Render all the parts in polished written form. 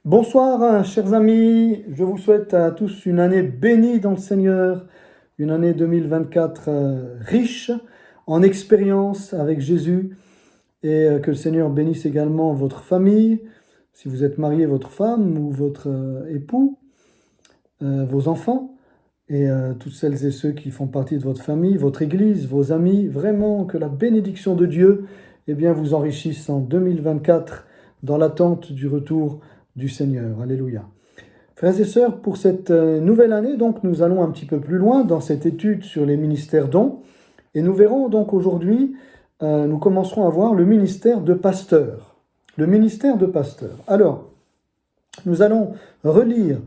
Bonsoir, chers amis. Je vous souhaite à tous une année bénie dans le Seigneur, une année 2024 riche en expérience avec Jésus et que le Seigneur bénisse également votre famille, si vous êtes marié, votre femme ou votre époux, vos enfants et toutes celles et ceux qui font partie de votre famille, votre église, vos amis. Vraiment que la bénédiction de Dieu vous enrichisse en 2024 dans l'attente du retour du Seigneur. Alléluia. Frères et sœurs, pour cette nouvelle année, donc, nous allons un petit peu plus loin dans cette étude sur les ministères dons. Et nous verrons donc aujourd'hui, nous commencerons à voir le ministère de pasteur. Le ministère de pasteur. Alors, nous allons relire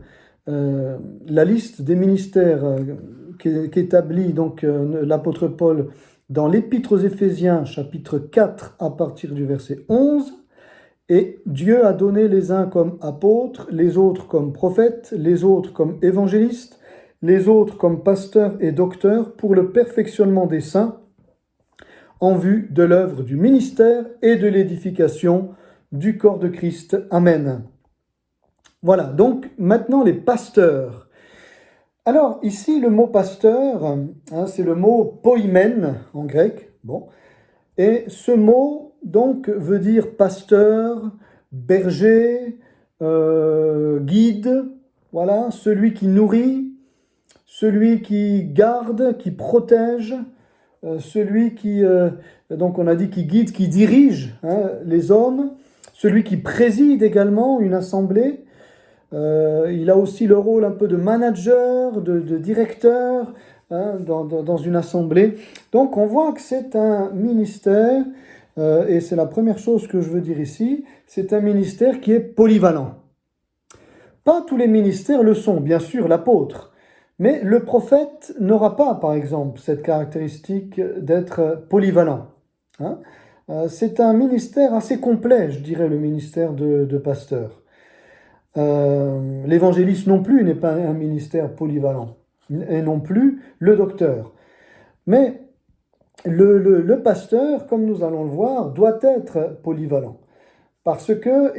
la liste des ministères qu'établit donc l'apôtre Paul dans l'Épître aux Éphésiens, chapitre 4, à partir du verset 11. Et Dieu a donné les uns comme apôtres, les autres comme prophètes, les autres comme évangélistes, les autres comme pasteurs et docteurs pour le perfectionnement des saints, en vue de l'œuvre du ministère et de l'édification du corps de Christ. Amen. Voilà, donc maintenant les pasteurs. Alors ici le mot pasteur, c'est le mot poimen en grec. Bon. Et ce mot donc veut dire pasteur, berger, guide, voilà, celui qui nourrit, celui qui garde, qui protège, celui qui, donc on a dit qui guide, qui dirige les hommes, celui qui préside également une assemblée. Il a aussi le rôle un peu de manager, de directeur dans une assemblée. Donc on voit que c'est un ministère, et c'est la première chose que je veux dire ici, c'est un ministère qui est polyvalent. Pas tous les ministères le sont, bien sûr l'apôtre, mais le prophète n'aura pas, par exemple, cette caractéristique d'être polyvalent. C'est un ministère assez complet, je dirais, le ministère de pasteur. L'évangéliste non plus n'est pas un ministère polyvalent, et non plus le docteur. Mais le pasteur, comme nous allons le voir, doit être polyvalent. Parce que,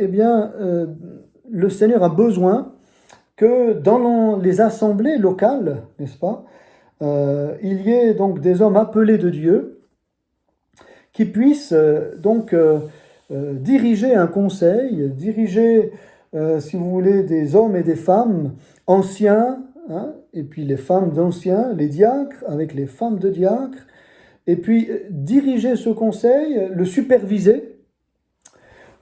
le Seigneur a besoin que dans les assemblées locales, n'est-ce pas, il y ait donc des hommes appelés de Dieu qui puissent diriger un conseil, diriger si vous voulez, des hommes et des femmes anciens, et puis les femmes d'anciens, les diacres, avec les femmes de diacres, et puis diriger ce conseil, le superviser,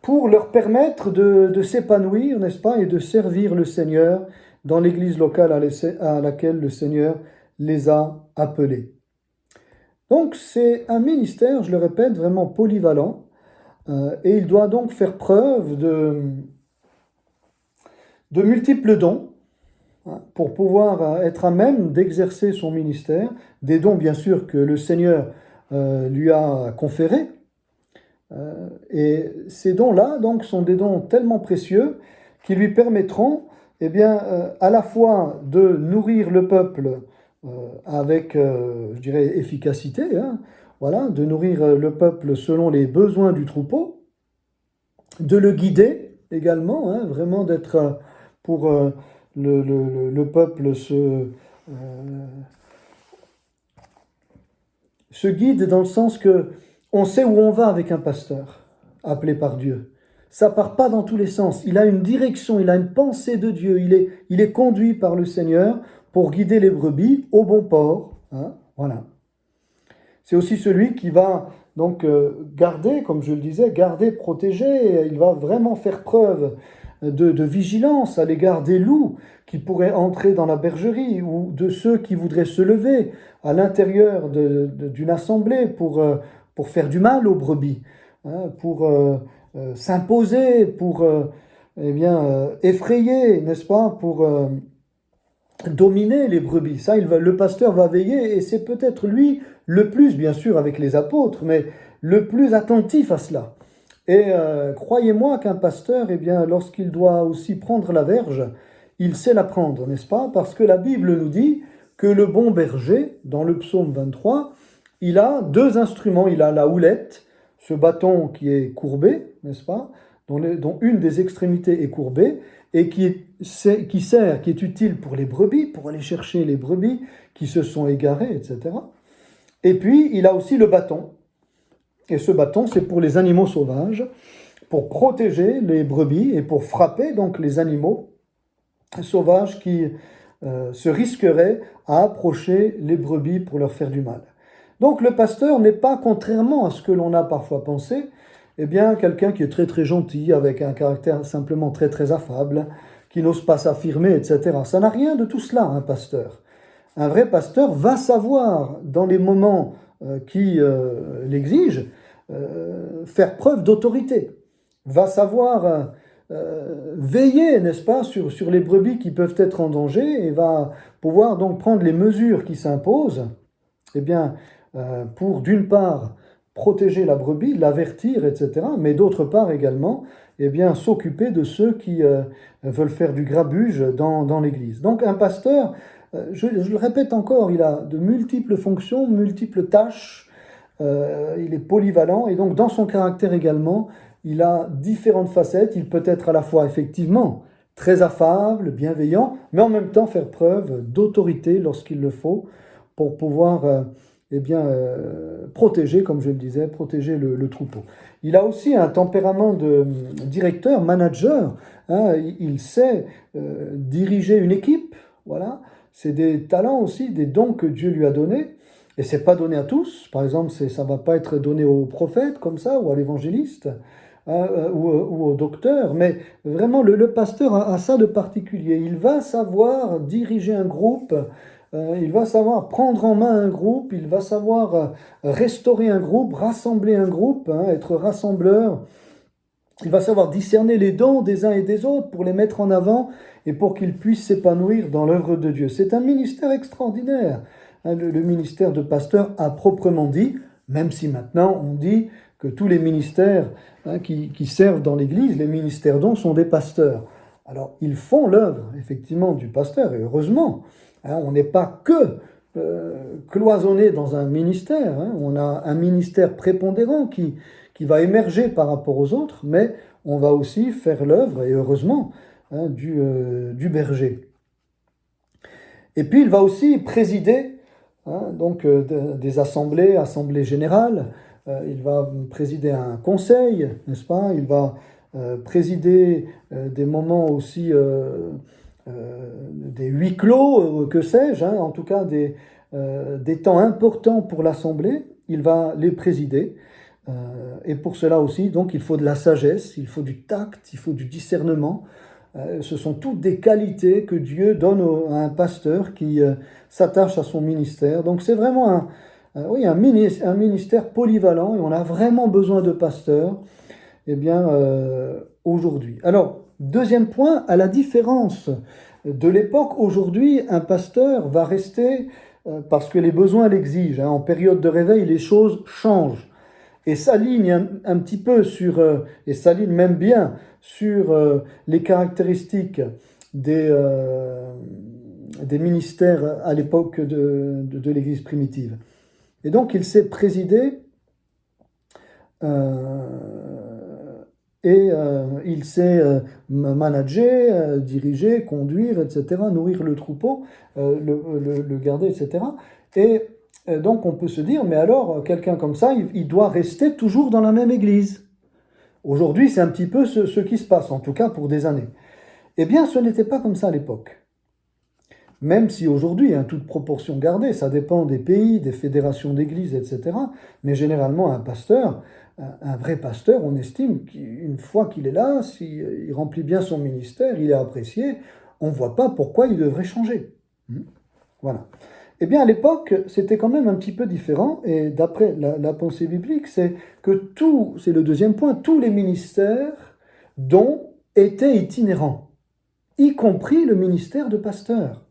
pour leur permettre de s'épanouir, n'est-ce pas, et de servir le Seigneur dans l'église locale à laquelle le Seigneur les a appelés. Donc c'est un ministère, je le répète, vraiment polyvalent, et il doit donc faire preuve de multiples dons pour pouvoir être à même d'exercer son ministère, des dons bien sûr que le Seigneur lui a conférés. Et ces dons-là donc sont des dons tellement précieux qui lui permettront à la fois de nourrir le peuple avec, je dirais, efficacité, voilà, de nourrir le peuple selon les besoins du troupeau, de le guider également, vraiment d'être pour le peuple se guide dans le sens que on sait où on va avec un pasteur appelé par Dieu. Ça part pas dans tous les sens. Il a une direction, il a une pensée de Dieu. Il est conduit par le Seigneur pour guider les brebis au bon port. Voilà. C'est aussi celui qui va donc garder, comme je le disais, garder, protéger. Il va vraiment faire preuve de vigilance à l'égard des loups qui pourraient entrer dans la bergerie ou de ceux qui voudraient se lever à l'intérieur d'une assemblée pour faire du mal aux brebis, pour s'imposer, pour effrayer, n'est-ce pas, pour dominer les brebis. Ça, le pasteur va veiller et c'est peut-être lui le plus, bien sûr avec les apôtres, mais le plus attentif à cela. Et croyez-moi qu'un pasteur, lorsqu'il doit aussi prendre la verge, il sait la prendre, n'est-ce pas? Parce que la Bible nous dit que le bon berger, dans le psaume 23, il a deux instruments. Il a la houlette, ce bâton qui est courbé, n'est-ce pas? dont une des extrémités est courbée et qui est utile pour les brebis, pour aller chercher les brebis qui se sont égarées, etc. Et puis, il a aussi le bâton. Et ce bâton, c'est pour les animaux sauvages, pour protéger les brebis et pour frapper donc les animaux sauvages qui se risqueraient à approcher les brebis pour leur faire du mal. Donc le pasteur n'est pas, contrairement à ce que l'on a parfois pensé, eh bien quelqu'un qui est très très gentil, avec un caractère simplement très très affable, qui n'ose pas s'affirmer, etc. Ça n'a rien de tout cela, un pasteur. Un vrai pasteur va savoir, dans les moments qui l'exigent, faire preuve d'autorité, va savoir veiller, n'est-ce pas, sur les brebis qui peuvent être en danger et va pouvoir donc prendre les mesures qui s'imposent, eh bien, pour d'une part protéger la brebis, l'avertir, etc., mais d'autre part également, eh bien, s'occuper de ceux qui veulent faire du grabuge dans l'Église. Donc un pasteur, je le répète encore, il a de multiples fonctions, multiples tâches, il est polyvalent, et donc dans son caractère également, il a différentes facettes. Il peut être à la fois effectivement très affable, bienveillant, mais en même temps faire preuve d'autorité lorsqu'il le faut pour pouvoir protéger, comme je le disais, protéger le troupeau. Il a aussi un tempérament de directeur, manager. Hein, il sait diriger une équipe. Voilà, c'est des talents aussi, des dons que Dieu lui a donnés. Et c'est pas donné à tous. Par exemple, ça va pas être donné aux prophètes comme ça ou à l'évangéliste. Ou au docteur, mais vraiment le pasteur a ça de particulier. Il va savoir diriger un groupe, il va savoir prendre en main un groupe, il va savoir restaurer un groupe, rassembler un groupe, être rassembleur. Il va savoir discerner les dons des uns et des autres pour les mettre en avant et pour qu'ils puissent s'épanouir dans l'œuvre de Dieu. C'est un ministère extraordinaire, le ministère de pasteur à proprement dit, même si maintenant on dit que tous les ministères qui servent dans l'Église, les ministères dons, sont des pasteurs. Alors, ils font l'œuvre, effectivement, du pasteur, et heureusement. On n'est pas que cloisonné dans un ministère. On a un ministère prépondérant qui va émerger par rapport aux autres, mais on va aussi faire l'œuvre, et heureusement, du berger. Et puis, il va aussi présider des assemblées générales. Il va présider un conseil, n'est-ce pas? Il va présider des moments aussi, des huis clos, que sais-je, en tout cas des temps importants pour l'assemblée. Il va les présider. Et pour cela aussi, donc, il faut de la sagesse, il faut du tact, il faut du discernement. Ce sont toutes des qualités que Dieu donne à un pasteur qui s'attache à son ministère. Donc c'est vraiment un ministère polyvalent, et on a vraiment besoin de pasteurs aujourd'hui. Alors, deuxième point, à la différence de l'époque, aujourd'hui, un pasteur va rester, parce que les besoins l'exigent, en période de réveil, les choses changent. Et s'aligne un petit peu et s'aligne même bien sur les caractéristiques des ministères à l'époque de l'Église primitive. Et donc il s'est présidé il sait manager, diriger, conduire, etc., nourrir le troupeau, le garder, etc. Et donc on peut se dire, mais alors quelqu'un comme ça, il doit rester toujours dans la même église. Aujourd'hui, c'est un petit peu ce qui se passe, en tout cas pour des années. Eh bien, ce n'était pas comme ça à l'époque. Même si aujourd'hui, toute proportion gardée, ça dépend des pays, des fédérations d'églises, etc. Mais généralement, un vrai pasteur, on estime qu'une fois qu'il est là, s'il remplit bien son ministère, il est apprécié, on ne voit pas pourquoi il devrait changer. Voilà. Eh bien, à l'époque, c'était quand même un petit peu différent, et d'après la pensée biblique, c'est le deuxième point, tous les ministères dont étaient itinérants, y compris le ministère de pasteur.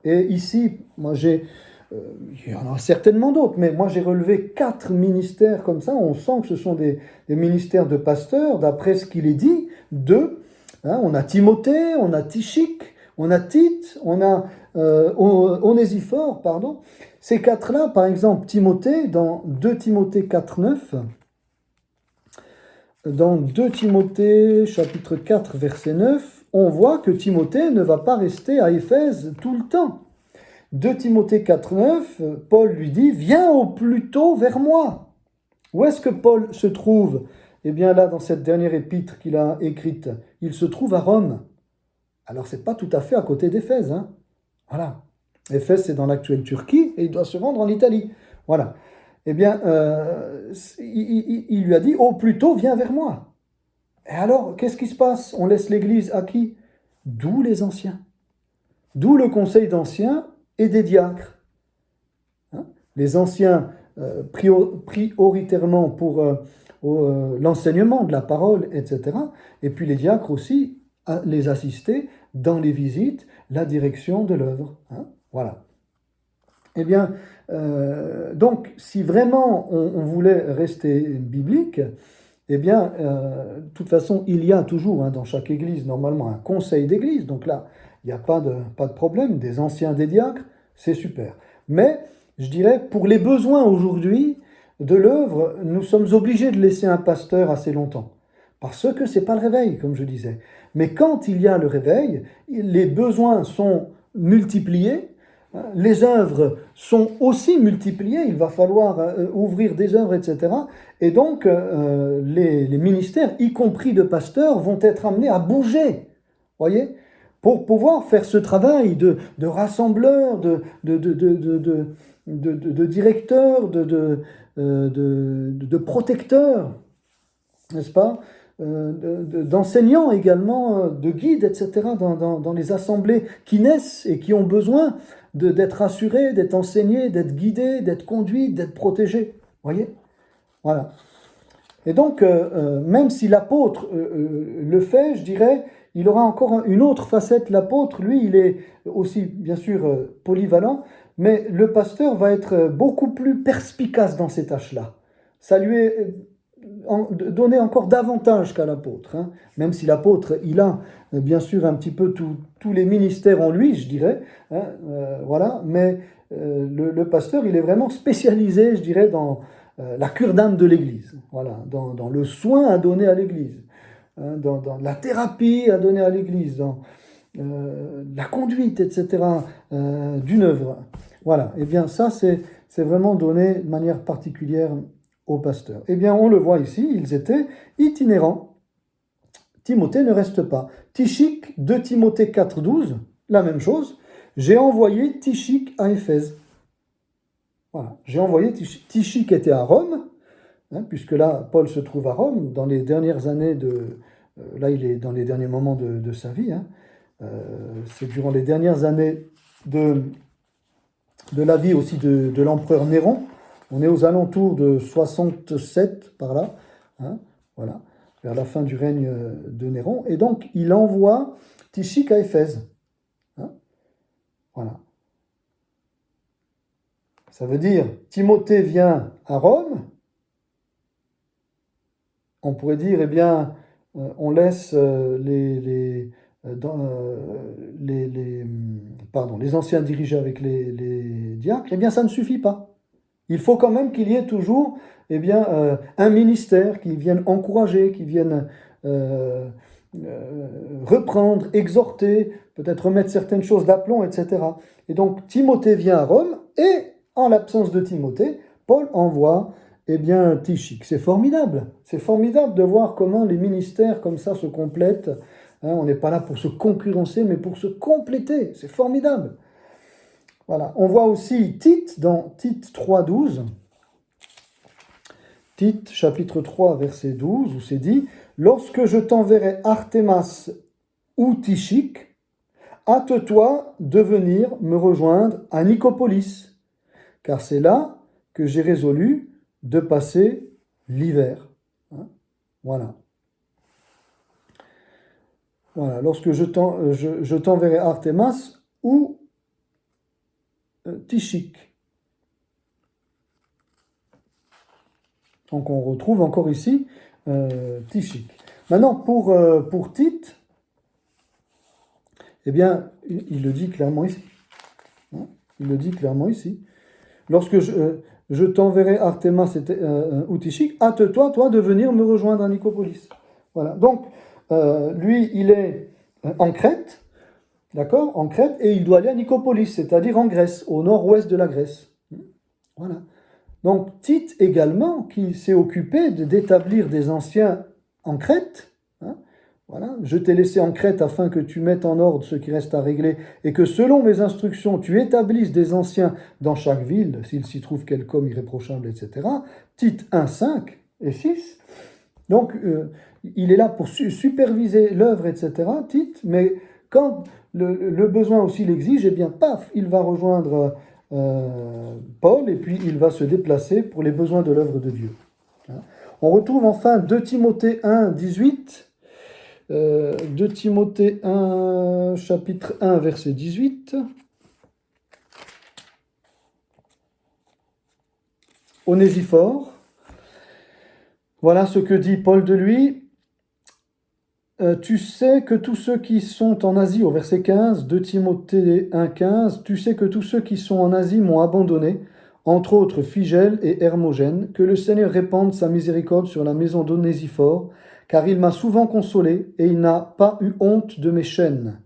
Et ici, il y en a certainement d'autres, mais moi j'ai relevé 4 ministères comme ça. On sent que ce sont des ministères de pasteurs, d'après ce qu'il est dit, on a Timothée, on a Tychik, on a Tite, on a Onésiphore, pardon. Ces 4-là, par exemple, Timothée, dans 2 Timothée 4,9, dans 2 Timothée chapitre 4 verset 9, on voit que Timothée ne va pas rester à Éphèse tout le temps. 2 Timothée 4, 9, Paul lui dit « Viens au plus tôt vers moi ». Où est-ce que Paul se trouve? Eh bien là, dans cette dernière épître qu'il a écrite, il se trouve à Rome. Alors c'est pas tout à fait à côté d'Éphèse, hein. Voilà. Éphèse, c'est dans l'actuelle Turquie et il doit se rendre en Italie. Voilà. Eh bien, il lui a dit « Au plus tôt, viens vers moi ». Et alors, qu'est-ce qui se passe? On laisse l'Église à qui? D'où les anciens. D'où le conseil d'anciens et des diacres. Hein? Les anciens prioritairement pour l'enseignement de la parole, etc. Et puis les diacres aussi, les assister dans les visites, la direction de l'œuvre. Hein? Voilà. Eh bien, donc, si vraiment on voulait rester biblique, eh bien, de toute façon, il y a toujours dans chaque église, normalement, un conseil d'église. Donc là, il n'y a pas de problème. Des anciens, des diacres, c'est super. Mais, je dirais, pour les besoins aujourd'hui de l'œuvre, nous sommes obligés de laisser un pasteur assez longtemps. Parce que ce n'est pas le réveil, comme je disais. Mais quand il y a le réveil, les besoins sont multipliés. Les œuvres sont aussi multipliées, il va falloir ouvrir des œuvres, etc. Et donc, les ministères, y compris de pasteurs, vont être amenés à bouger, voyez, pour pouvoir faire ce travail de rassembleur, de directeur, de protecteur, n'est-ce pas, d'enseignants également, de guides, etc., dans les assemblées qui naissent et qui ont besoin d'être assurés, d'être enseignés, d'être guidés, d'être conduits, d'être protégés. Voyez? Voilà. Et donc, même si l'apôtre le fait, je dirais, il aura encore une autre facette. L'apôtre, lui, il est aussi, bien sûr, polyvalent, mais le pasteur va être beaucoup plus perspicace dans ces tâches-là. Ça lui est donné encore davantage qu'à l'apôtre, hein. Même si l'apôtre, il a bien sûr un petit peu tous les ministères en lui, je dirais, hein, voilà, mais le pasteur, il est vraiment spécialisé, je dirais, dans la cure d'âme de l'Église, voilà, dans le soin à donner à l'Église, hein, dans la thérapie à donner à l'Église, dans la conduite, etc., d'une œuvre. Voilà, et bien ça, c'est vraiment donné de manière particulière aux pasteurs. Eh bien, on le voit ici, ils étaient itinérants. Timothée ne reste pas. Tychik, 2 Timothée 4, 12, la même chose. J'ai envoyé Tychik à Éphèse. Voilà, j'ai envoyé Tychik. Tychik était à Rome, hein, puisque là, Paul se trouve à Rome, dans les dernières années là, il est dans les derniers moments de sa vie. Hein. C'est durant les dernières années de la vie aussi de l'empereur Néron. On est aux alentours de 67, par là, hein, voilà, vers la fin du règne de Néron. Et donc, il envoie Tychik à Éphèse. Hein, voilà. Ça veut dire, Timothée vient à Rome. On pourrait dire, eh bien, on laisse les anciens diriger avec les diacres. Eh bien, ça ne suffit pas. Il faut quand même qu'il y ait toujours un ministère qui vienne encourager, qui vienne reprendre, exhorter, peut-être remettre certaines choses d'aplomb, etc. Et donc Timothée vient à Rome et en l'absence de Timothée, Paul envoie Tychik. C'est formidable de voir comment les ministères comme ça se complètent. Hein, on n'est pas là pour se concurrencer, mais pour se compléter. C'est formidable. Voilà. On voit aussi Tite dans Tite 3,12. Tite, chapitre 3, verset 12, où c'est dit « Lorsque je t'enverrai Artémas ou Tychik, hâte-toi de venir me rejoindre à Nicopolis, car c'est là que j'ai résolu de passer l'hiver. Hein » Voilà. Voilà. Lorsque je t'enverrai Artémas ou Tychik. Donc on retrouve encore ici Tychik. Maintenant, pour Tite, eh bien, il le dit clairement ici. Hein, il le dit clairement ici. Lorsque je t'enverrai Artémas ou Tychik, hâte-toi, toi, de venir me rejoindre à Nicopolis. Voilà, donc lui, il est en Crète, d'accord, en Crète, et il doit aller à Nicopolis, c'est-à-dire en Grèce, au nord-ouest de la Grèce. Voilà. Donc Tite également, qui s'est occupé d'établir des anciens en Crète, hein, voilà, je t'ai laissé en Crète afin que tu mettes en ordre ce qui reste à régler et que selon mes instructions, tu établisses des anciens dans chaque ville, s'il s'y trouve quelque homme irréprochable, etc. Tite 1, 5 et 6. Donc, il est là pour superviser l'œuvre, etc., Tite, mais quand le besoin aussi l'exige, eh bien, paf, il va rejoindre Paul et puis il va se déplacer pour les besoins de l'œuvre de Dieu. On retrouve enfin 2 Timothée 1, 18. 2 Timothée 1, chapitre 1, verset 18. Onésiphore. Voilà ce que dit Paul de lui. Tu sais que tous ceux qui sont en Asie, au verset 15, 2 Timothée 1, 15, tu sais que tous ceux qui sont en Asie m'ont abandonné, entre autres Phygèle et Hermogène, que le Seigneur répande sa miséricorde sur la maison d'Onésiphore, car il m'a souvent consolé et il n'a pas eu honte de mes chaînes.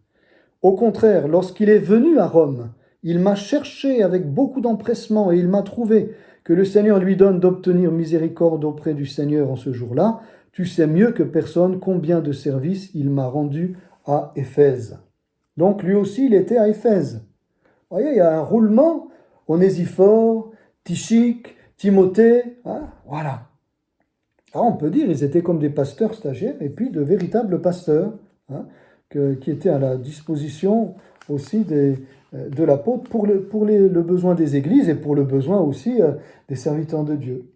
Au contraire, lorsqu'il est venu à Rome, il m'a cherché avec beaucoup d'empressement et il m'a trouvé. Que le Seigneur lui donne d'obtenir miséricorde auprès du Seigneur en ce jour-là. Tu sais mieux que personne combien de services il m'a rendu à Éphèse. Donc lui aussi, il était à Éphèse. Vous voyez, il y a un roulement. Onésiphore, Tychik, Timothée, hein, voilà. Alors on peut dire ils étaient comme des pasteurs stagiaires et puis de véritables pasteurs hein, qui étaient à la disposition aussi de l'apôtre pour le besoin des églises et pour le besoin aussi des serviteurs de Dieu.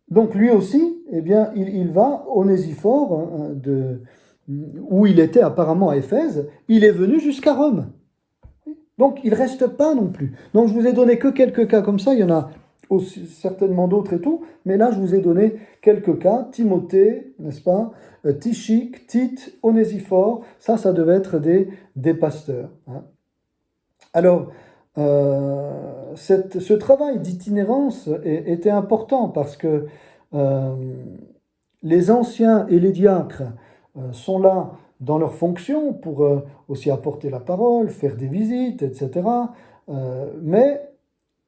Donc lui aussi, eh bien, il va, Onésiphore, où il était apparemment à Éphèse, il est venu jusqu'à Rome. Donc il ne reste pas non plus. Donc je vous ai donné que quelques cas comme ça, il y en a aussi, certainement d'autres et tout, mais là je vous ai donné quelques cas, Timothée, n'est-ce pas, Tychik, Tite, Onésiphore, ça devait être des pasteurs. Hein. Alors, ce travail d'itinérance était important parce que les anciens et les diacres sont là dans leur fonction pour aussi apporter la parole, faire des visites, etc. Mais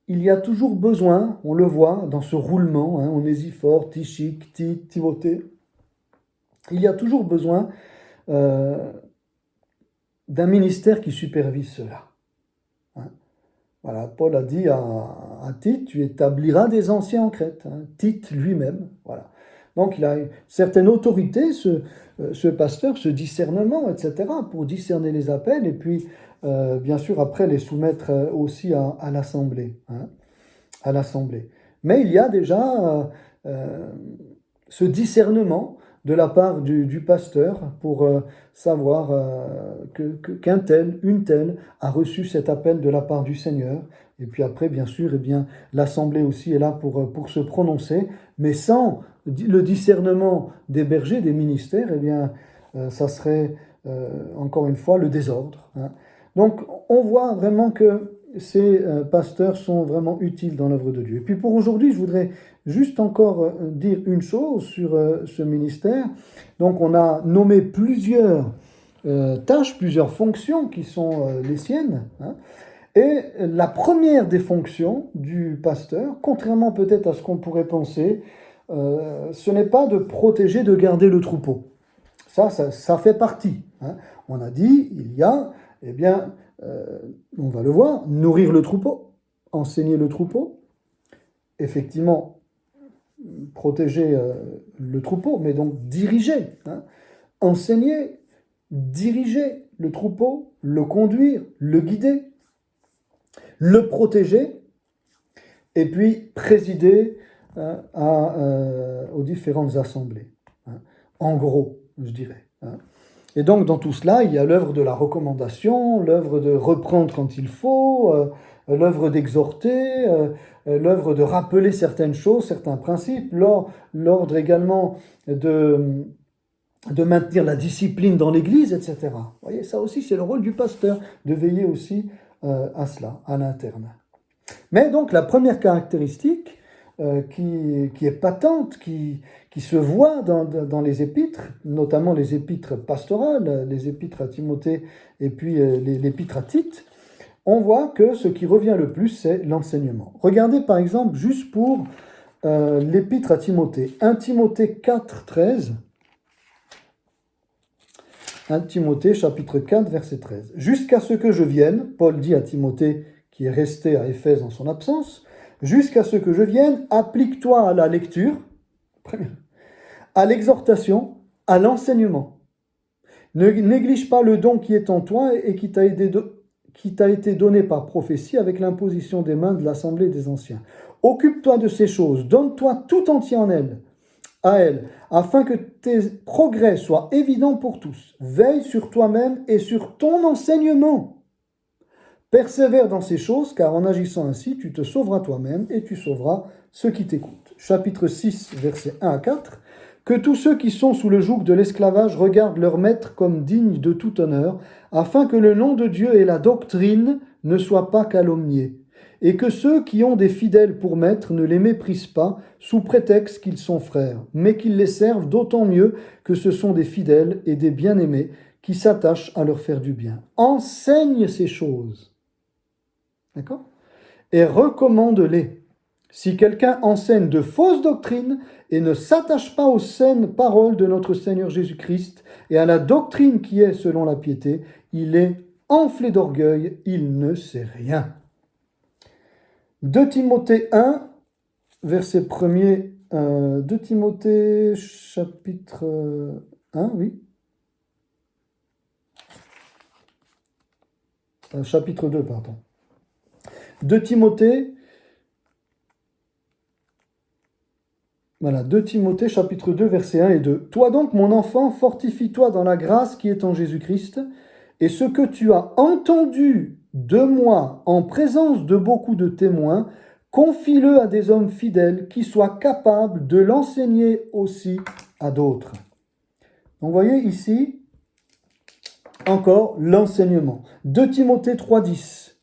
il y a toujours besoin, on le voit dans ce roulement, hein, Onésiphore, Tychik, Tite, Timothée, il y a toujours besoin d'un ministère qui supervise cela. Hein. Voilà, Paul a dit à Tite, tu établiras des anciens en Crète, hein, Tite lui-même, voilà. Donc il a une certaine autorité, ce pasteur, ce discernement, etc., pour discerner les appels et puis, bien sûr, après les soumettre aussi à l'Assemblée. Hein, à l'Assemblée. Mais il y a déjà ce discernement de la part du pasteur pour savoir qu'un tel, une telle a reçu cet appel de la part du Seigneur. Et puis après, bien sûr, eh bien, l'Assemblée aussi est là pour se prononcer, mais sans le discernement des bergers, des ministères, eh bien, ça serait, encore une fois, le désordre. Hein. Donc, on voit vraiment que ces pasteurs sont vraiment utiles dans l'œuvre de Dieu. Et puis pour aujourd'hui, je voudrais juste encore dire une chose sur ce ministère. Donc, on a nommé plusieurs tâches, plusieurs fonctions qui sont les siennes. Hein. Et la première des fonctions du pasteur, contrairement peut-être à ce qu'on pourrait penser, ce n'est pas de protéger, de garder le troupeau. Ça fait partie. Hein. On a dit, il y a, eh bien, on va le voir, nourrir le troupeau, enseigner le troupeau, effectivement, protéger le troupeau, mais donc diriger, hein. Enseigner, diriger le troupeau, le conduire, le guider, le protéger, et puis présider aux différentes assemblées. Hein. En gros, je dirais. Hein. Et donc, dans tout cela, il y a l'œuvre de la recommandation, l'œuvre de reprendre quand il faut, l'œuvre d'exhorter, l'œuvre de rappeler certaines choses, certains principes, l'ordre également de maintenir la discipline dans l'Église, etc. Vous voyez, ça aussi, c'est le rôle du pasteur, de veiller aussi à cela, à l'interne. Mais donc la première caractéristique qui est patente, qui se voit dans les épîtres, notamment les épîtres pastorales, les épîtres à Timothée et puis l'épître à Tite, on voit que ce qui revient le plus, c'est l'enseignement. Regardez par exemple, juste pour l'épître à Timothée, 1 Timothée 4, 13. 1 Timothée chapitre 4, verset 13. « Jusqu'à ce que je vienne », Paul dit à Timothée, qui est resté à Éphèse en son absence, « jusqu'à ce que je vienne, applique-toi à la lecture, à l'exhortation, à l'enseignement. Ne néglige pas le don qui est en toi et qui t'a été donné par prophétie avec l'imposition des mains de l'assemblée des anciens. Occupe-toi de ces choses, donne-toi tout entier à elle, afin que tes progrès soient évidents pour tous. Veille sur toi-même et sur ton enseignement. Persévère dans ces choses, car en agissant ainsi, tu te sauveras toi-même et tu sauveras ceux qui t'écoutent. » Chapitre 6, versets 1 à 4. « Que tous ceux qui sont sous le joug de l'esclavage regardent leur maître comme digne de tout honneur, afin que le nom de Dieu et la doctrine ne soient pas calomniés. Et que ceux qui ont des fidèles pour maîtres ne les méprisent pas sous prétexte qu'ils sont frères, mais qu'ils les servent d'autant mieux que ce sont des fidèles et des bien-aimés qui s'attachent à leur faire du bien. Enseigne ces choses. » D'accord ? Et recommande-les. Si quelqu'un enseigne de fausses doctrines et ne s'attache pas aux saines paroles de notre Seigneur Jésus-Christ et à la doctrine qui est selon la piété, il est enflé d'orgueil, il ne sait rien. 2 Timothée 1, verset 1er, 2 Timothée chapitre 1, oui. Chapitre 2, pardon. 2 Timothée, voilà, 2 Timothée chapitre 2, verset 1 et 2. « Toi donc, mon enfant, fortifie-toi dans la grâce qui est en Jésus-Christ, et ce que tu as entendu de moi en présence de beaucoup de témoins, confie-le à des hommes fidèles qui soient capables de l'enseigner aussi à d'autres. » Donc vous voyez ici, encore l'enseignement. 2 Timothée 3, 10.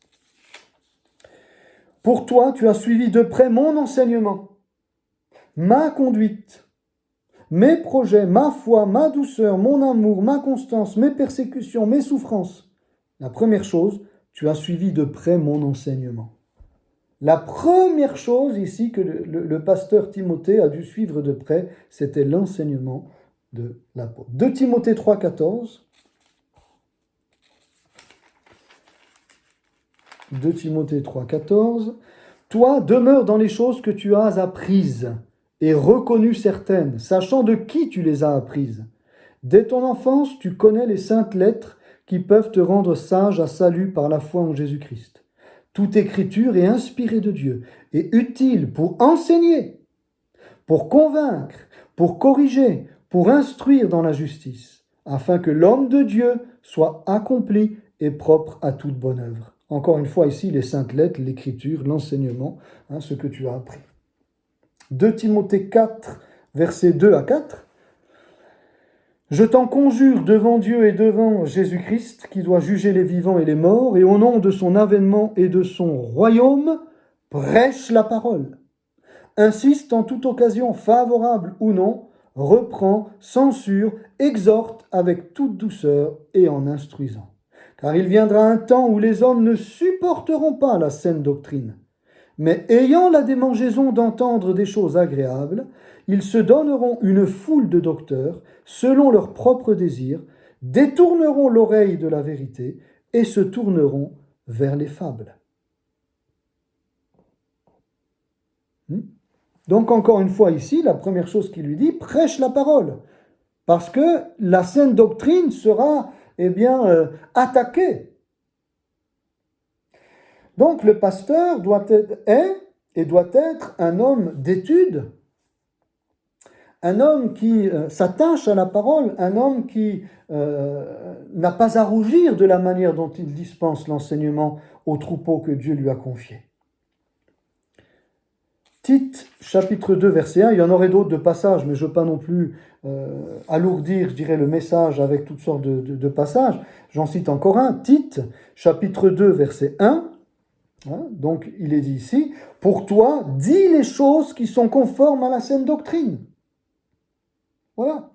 « Pour toi, tu as suivi de près mon enseignement, ma conduite, mes projets, ma foi, ma douceur, mon amour, ma constance, mes persécutions, mes souffrances. La première chose, tu as suivi de près mon enseignement. » La première chose ici que le pasteur Timothée a dû suivre de près, c'était l'enseignement de l'apôtre. 2 Timothée 3, 14. 2 Timothée 3, 14. « Toi, demeure dans les choses que tu as apprises et reconnues certaines, sachant de qui tu les as apprises. Dès ton enfance, tu connais les saintes lettres qui peuvent te rendre sage à salut par la foi en Jésus-Christ. Toute écriture est inspirée de Dieu et utile pour enseigner, pour convaincre, pour corriger, pour instruire dans la justice, afin que l'homme de Dieu soit accompli et propre à toute bonne œuvre. » Encore une fois ici, les saintes lettres, l'écriture, l'enseignement, ce que tu as appris. 2 Timothée 4, versets 2 à 4. « Je t'en conjure devant Dieu et devant Jésus-Christ, qui doit juger les vivants et les morts, et au nom de son avènement et de son royaume, prêche la parole. Insiste en toute occasion, favorable ou non, reprend, censure, exhorte avec toute douceur et en instruisant. Car il viendra un temps où les hommes ne supporteront pas la saine doctrine, mais ayant la démangeaison d'entendre des choses agréables, ils se donneront une foule de docteurs, selon leurs propres désirs, détourneront l'oreille de la vérité et se tourneront vers les fables. » Donc encore une fois ici, la première chose qu'il lui dit, prêche la parole, parce que la saine doctrine sera attaquée. Donc le pasteur doit être un homme d'étude, un homme qui s'attache à la parole, un homme qui n'a pas à rougir de la manière dont il dispense l'enseignement au troupeau que Dieu lui a confié. Tite, chapitre 2, verset 1, il y en aurait d'autres de passages, mais je ne veux pas non plus alourdir, je dirais, le message avec toutes sortes de passages. J'en cite encore un, Tite, chapitre 2, verset 1. Hein, donc, il est dit ici, « Pour toi, dis les choses qui sont conformes à la saine doctrine. » Voilà.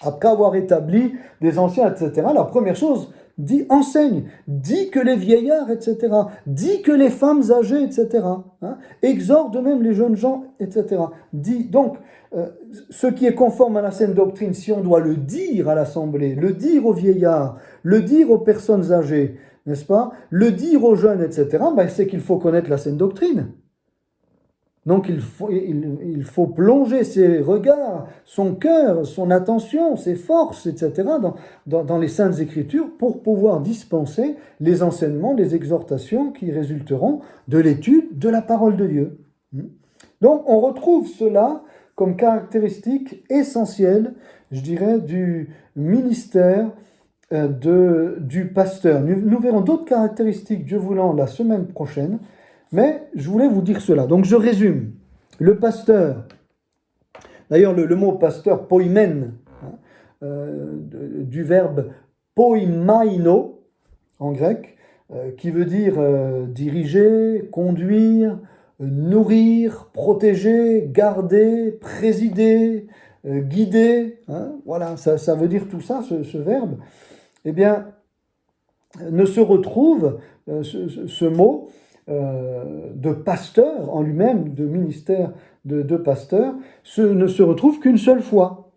Après avoir établi des anciens, etc., la première chose, dit enseigne, dit que les vieillards, etc., dit que les femmes âgées, etc., hein, exhorte de même les jeunes gens, etc. Dit donc, ce qui est conforme à la saine doctrine, si on doit le dire à l'assemblée, le dire aux vieillards, le dire aux personnes âgées, n'est-ce pas, le dire aux jeunes, etc., ben, c'est qu'il faut connaître la saine doctrine. Donc il faut plonger ses regards, son cœur, son attention, ses forces, etc. dans les Saintes Écritures pour pouvoir dispenser les enseignements, les exhortations qui résulteront de l'étude de la parole de Dieu. Donc on retrouve cela comme caractéristique essentielle, je dirais, du ministère du pasteur. Nous verrons d'autres caractéristiques, Dieu voulant, la semaine prochaine. Mais je voulais vous dire cela. Donc je résume. Le pasteur, d'ailleurs le mot pasteur, poimen, du verbe poimaino en grec, qui veut dire diriger, conduire, nourrir, protéger, garder, présider, guider. Hein, voilà, ça veut dire tout ça, ce verbe. Eh bien, ne se retrouve ce mot de pasteur en lui-même, de ministère de pasteur, ne se retrouve qu'une seule fois.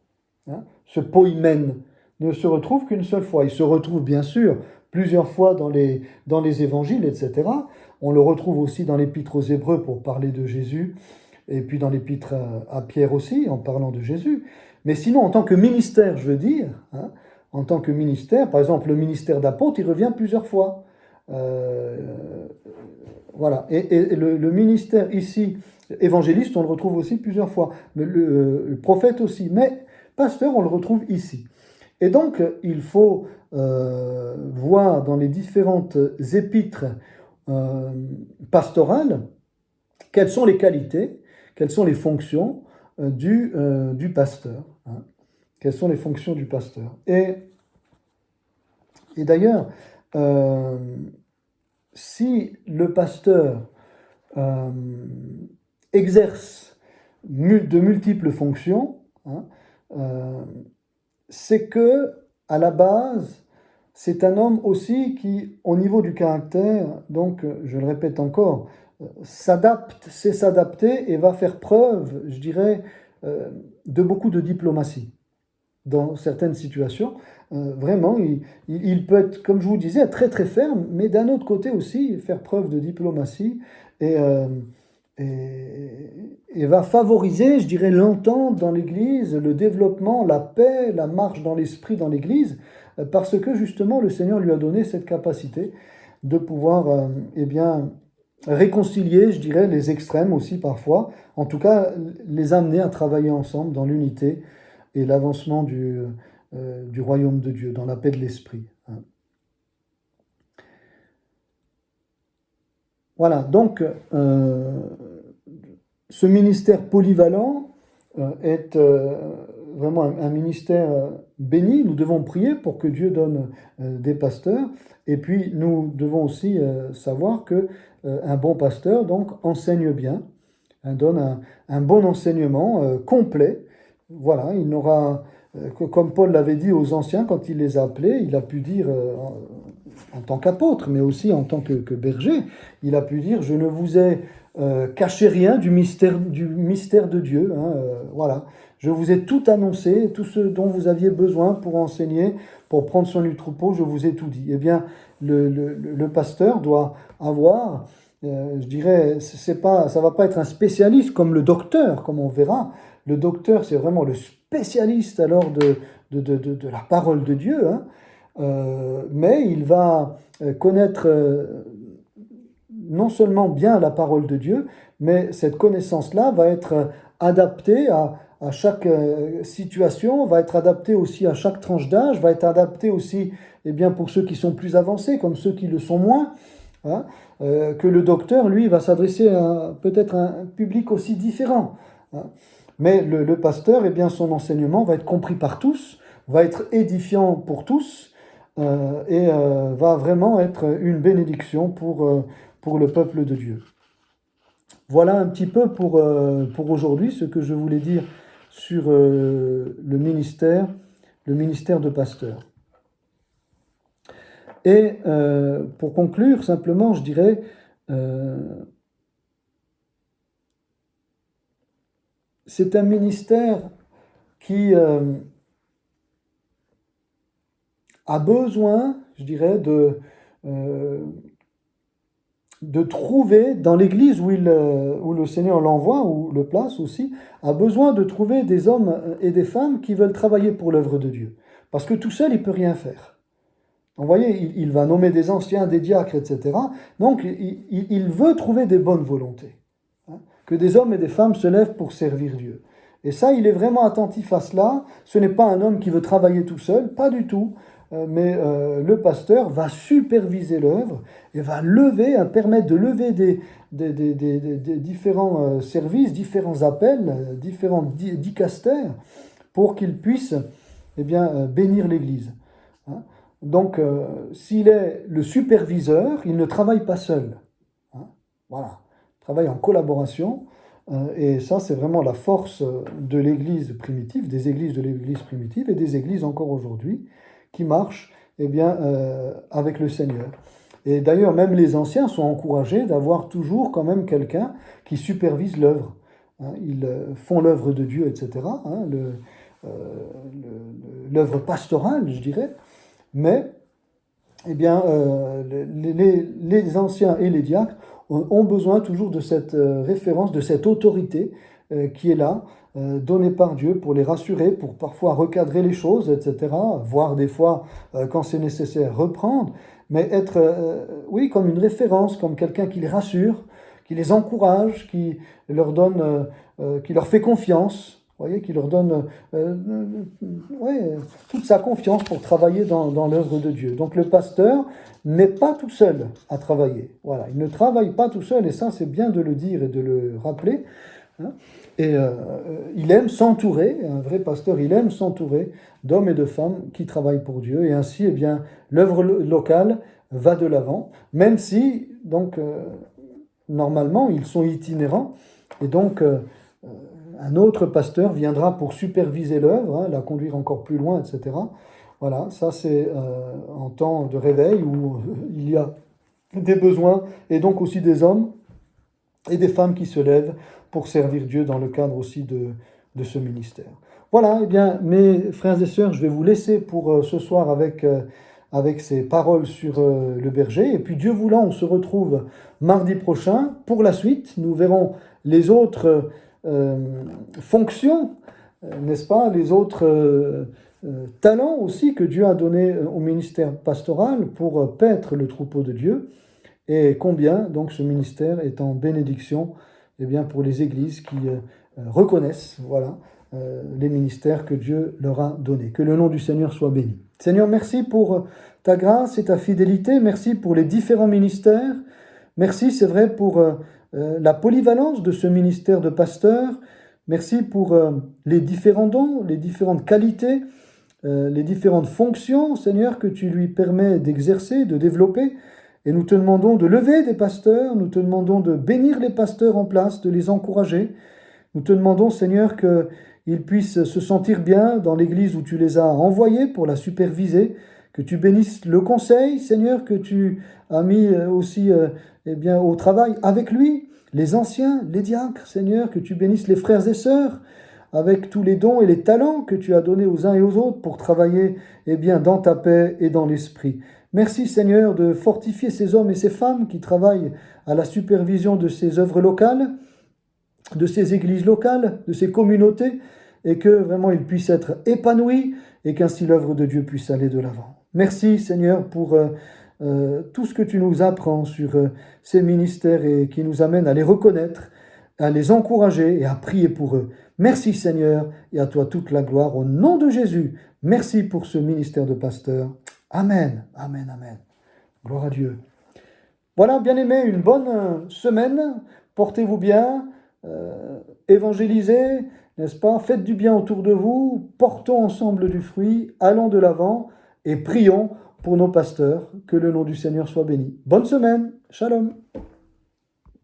Hein, ce poimen ne se retrouve qu'une seule fois. Il se retrouve bien sûr plusieurs fois dans les évangiles, etc. On le retrouve aussi dans l'épître aux Hébreux pour parler de Jésus, et puis dans l'épître à Pierre aussi, en parlant de Jésus. Mais sinon, en tant que ministère, je veux dire, hein, en tant que ministère, par exemple, le ministère d'apôtre, il revient plusieurs fois. Voilà. Et le ministère ici, évangéliste, on le retrouve aussi plusieurs fois. Le prophète aussi. Mais pasteur, on le retrouve ici. Et donc, il faut voir dans les différentes épîtres pastorales quelles sont les qualités, quelles sont les fonctions du pasteur. Hein. Quelles sont les fonctions du pasteur. Et d'ailleurs, si le pasteur exerce de multiples fonctions, hein, c'est que, à la base, c'est un homme aussi qui, au niveau du caractère, donc, je le répète encore, sait s'adapter et va faire preuve, je dirais, de beaucoup de diplomatie dans certaines situations. Vraiment, il peut être, comme je vous disais, très très ferme, mais d'un autre côté aussi, faire preuve de diplomatie et va favoriser, je dirais, l'entente dans l'Église, le développement, la paix, la marche dans l'esprit dans l'Église, parce que justement le Seigneur lui a donné cette capacité de pouvoir réconcilier, je dirais, les extrêmes aussi parfois, en tout cas les amener à travailler ensemble dans l'unité et l'avancement du royaume de Dieu, dans la paix de l'esprit. Hein. Voilà, donc ce ministère polyvalent est vraiment un ministère béni. Nous devons prier pour que Dieu donne des pasteurs. Et puis nous devons aussi savoir que un bon pasteur donc enseigne bien, donne un bon enseignement complet. Voilà, il n'aura, comme Paul l'avait dit aux anciens quand il les a appelés, il a pu dire en tant qu'apôtre, mais aussi en tant que berger, il a pu dire « Je ne vous ai caché rien du mystère de Dieu. Hein, voilà, je vous ai tout annoncé, tout ce dont vous aviez besoin pour enseigner, pour prendre soin du troupeau, je vous ai tout dit. » Eh bien, le pasteur doit avoir, je dirais, ça ne va pas être un spécialiste comme le docteur, comme on verra. Le docteur, c'est vraiment le spécialiste alors de la parole de Dieu, hein. Mais il va connaître non seulement bien la parole de Dieu, mais cette connaissance-là va être adaptée à chaque situation, va être adaptée aussi à chaque tranche d'âge, va être adaptée aussi pour ceux qui sont plus avancés, comme ceux qui le sont moins. hein, que le docteur, lui, va s'adresser à peut-être un public aussi différent. Hein. Mais le pasteur, eh bien, son enseignement va être compris par tous, va être édifiant pour tous et va vraiment être une bénédiction pour le peuple de Dieu. Voilà un petit peu pour aujourd'hui ce que je voulais dire sur le ministère de pasteur. Et pour conclure, simplement, je dirais, c'est un ministère qui a besoin, je dirais, de trouver dans l'Église où le Seigneur l'envoie, ou le place aussi, a besoin de trouver des hommes et des femmes qui veulent travailler pour l'œuvre de Dieu. Parce que tout seul, il ne peut rien faire. Vous voyez, il va nommer des anciens, des diacres, etc. Donc, il veut trouver des bonnes volontés. Hein, que des hommes et des femmes se lèvent pour servir Dieu. Et ça, il est vraiment attentif à cela. Ce n'est pas un homme qui veut travailler tout seul, pas du tout. Mais le pasteur va superviser l'œuvre et va permettre de lever des différents services, différents appels, différents dicastères pour qu'il puisse bénir l'Église. Hein. Donc, s'il est le superviseur, il ne travaille pas seul. Hein. Voilà, il travaille en collaboration. Et ça, c'est vraiment la force de l'Église primitive, des églises de l'Église primitive et des églises encore aujourd'hui, qui marchent avec le Seigneur. Et d'ailleurs, même les anciens sont encouragés d'avoir toujours quand même quelqu'un qui supervise l'œuvre. Hein, ils font l'œuvre de Dieu, etc. Hein, l'œuvre pastorale, je dirais. Mais les anciens et les diacres ont besoin toujours de cette référence, de cette autorité qui est là, donnée par Dieu pour les rassurer, pour parfois recadrer les choses, etc., voire des fois, quand c'est nécessaire, reprendre, mais être, comme une référence, comme quelqu'un qui les rassure, qui les encourage, qui leur donne, qui leur fait confiance, vous voyez, qui leur donne toute sa confiance pour travailler dans l'œuvre de Dieu. Donc le pasteur n'est pas tout seul à travailler. Voilà, il ne travaille pas tout seul, et ça c'est bien de le dire et de le rappeler. Hein. Et il aime s'entourer, un vrai pasteur, il aime s'entourer d'hommes et de femmes qui travaillent pour Dieu. Et ainsi, l'œuvre locale va de l'avant, même si, donc, normalement, ils sont itinérants. Et donc, un autre pasteur viendra pour superviser l'œuvre, hein, la conduire encore plus loin, etc. Voilà, ça c'est en temps de réveil où il y a des besoins et donc aussi des hommes et des femmes qui se lèvent pour servir Dieu dans le cadre aussi de ce ministère. Voilà, mes frères et sœurs, je vais vous laisser pour ce soir avec ces paroles sur le berger. Et puis Dieu voulant, on se retrouve mardi prochain pour la suite. Nous verrons les autres fonctions, n'est-ce pas, les autres talents aussi que Dieu a donné au ministère pastoral pour paître le troupeau de Dieu, et combien donc ce ministère est en bénédiction pour les églises qui reconnaissent les ministères que Dieu leur a donnés. Que le nom du Seigneur soit béni. Seigneur, merci pour ta grâce et ta fidélité, merci pour les différents ministères, merci, c'est vrai, pour la polyvalence de ce ministère de pasteur. Merci pour les différents dons, les différentes qualités, les différentes fonctions, Seigneur, que tu lui permets d'exercer, de développer. Et nous te demandons de lever des pasteurs, nous te demandons de bénir les pasteurs en place, de les encourager. Nous te demandons, Seigneur, qu'ils puissent se sentir bien dans l'église où tu les as envoyés pour la superviser, que tu bénisses le conseil, Seigneur, que tu as mis aussi au travail avec lui, les anciens, les diacres, Seigneur, que tu bénisses les frères et sœurs, avec tous les dons et les talents que tu as donnés aux uns et aux autres pour travailler dans ta paix et dans l'esprit. Merci Seigneur de fortifier ces hommes et ces femmes qui travaillent à la supervision de ces œuvres locales, de ces églises locales, de ces communautés, et que vraiment ils puissent être épanouis et qu'ainsi l'œuvre de Dieu puisse aller de l'avant. Merci Seigneur pour tout ce que tu nous apprends sur ces ministères et qui nous amène à les reconnaître, à les encourager et à prier pour eux. Merci Seigneur, et à toi toute la gloire au nom de Jésus. Merci pour ce ministère de pasteur. Amen, amen, amen. Gloire à Dieu. Voilà, bien aimé, une bonne semaine. Portez-vous bien, évangélisez, n'est-ce pas? Faites du bien autour de vous, portons ensemble du fruit, allons de l'avant et prions pour nos pasteurs. Que le nom du Seigneur soit béni. Bonne semaine, shalom.